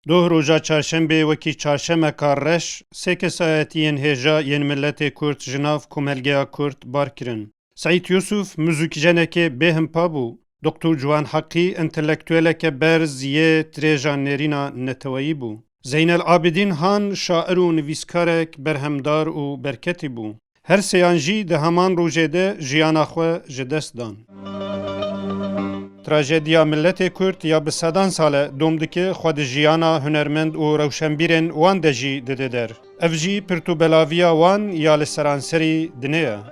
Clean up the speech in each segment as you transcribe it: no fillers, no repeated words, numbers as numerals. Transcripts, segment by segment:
دو روژا چهارشنبه وکی چهارشمه رش سه کسایتین هجا ین ملت کرد جناف کملگیا کرد بار کرن. سعید یوسف موزیکجنک بهم پابو. دکتر جوان حقی انتلکتویلک برز یه تریجان نرینا نتوایی بو. زین العابدین هان شاعر و نویسکارک برهمدار و برکتی بو. هر سیانجی ده همان روژه ده جیانا خو جدست دان. تراژدیا ملت کرد یا به صدان ساله دومدکه خود جیانا هنرمند و روشنبیرن وان دجی دده در. افجی پرتوبلاویا وان یا لسرانسری دنیا.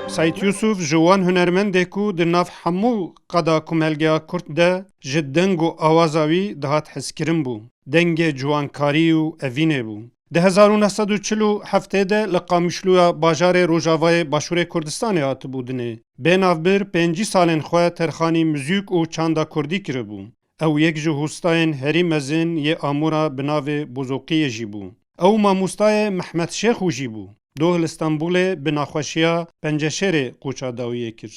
سعید یوسف جوان هنرمنده کو در ناف همو قدا کملگیا کرد ده جدنگ و آوازاوی دهات حس کرن بو. دنگ جوانکاری و اوینه بو. ده 1947 ده لقامشلویا باجار روجاوای باشور کردستان هات بودنه. بین افبر 5 سالن خواه ترخانی موزیک و چاندا کردی کرده بو. او یک جو هستاین هری مزن یه آمورا بناو بزوقی جی بو. او ماموستای محمد شیخو جی بو. دوه لستانبول بناخوشیا پنجشیر قوچا داویه کر.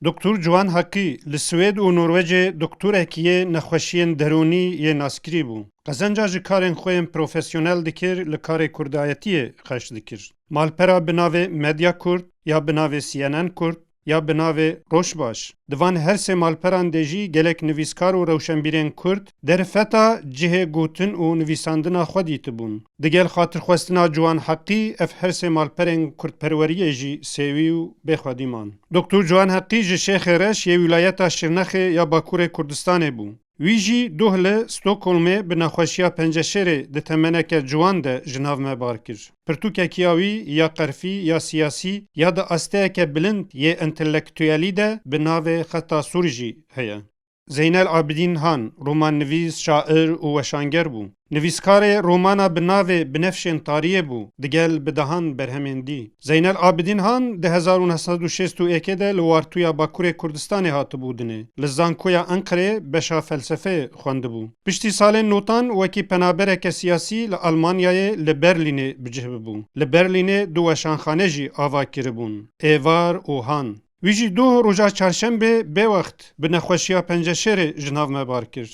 دکتر جوان حقی لسوید و نروژ دکتر اکیه نخوشین درونی یه ناسکری بو. قزنجا جکارن خویم پروفیسیونل دکر لکار کردایتی خش دکر. مالپرا بناوه مدیا کرد یا بناوه CNN کرد یا بناوه روشباش. دوان هر سه مالپران دیجی گلک نویسکار و روشنبیرین کرد در فتا جه گوتن و نویساندنا خودی تبون. دگل خاطر خواستنا جوان حقی اف هر سه مالپرین کرد پروریه جی سیوی و بخوادیمان. دکتر جوان حقی جه شیخ رش یه ولایت شرنخ یا باکور کردستان بو. ویجی دوهله ستوکولمه به نخوشیا پنجشیر ده تمنک جوان ده جناو مبار کر. پرتوک کیاوی یا قرفی یا سیاسی یا ده استه که بلند یه انتلکتویالی ده به ناو خطا سورجی هیا. زین العابدین هان رومان نویس شاعر و وشانگر بو. نویسکار رومانا بناو بنفشن طاریه بو. دگل بدهان برهمندی. زین العابدین هان ده 1961 ده لوارتویا باکور کردستان هات بودنه. لزانکویا انقره بشا فلسفه خوانده بو. پشتی سال نوتان وکی پنابرک سیاسی لالمانیای لبرلینه بجه بو. لبرلینه دو وشانخانه جی آوا کربون. ایوار و هان. ویجی دو روژا چهارشنبه به وقت به نخوشیا پنجشیر جناو مبار کرد.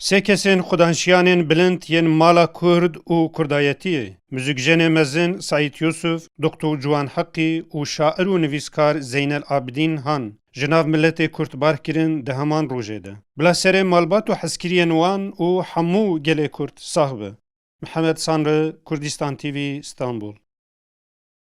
سه کسین خودانشیانین بلند ین مالا کرد و کردایتیه. موزیکجن مزن سعید یوسف، دکتر جوان حقی و شاعر و نویسکار زین العابدین هان. جناو ملت کرد بار کرن ده همان روژه ده. بلا سر مالبات و حسکرین وان و همو گل کرد صاحبه. محمد سانر، کردستان تیوی، استانبول.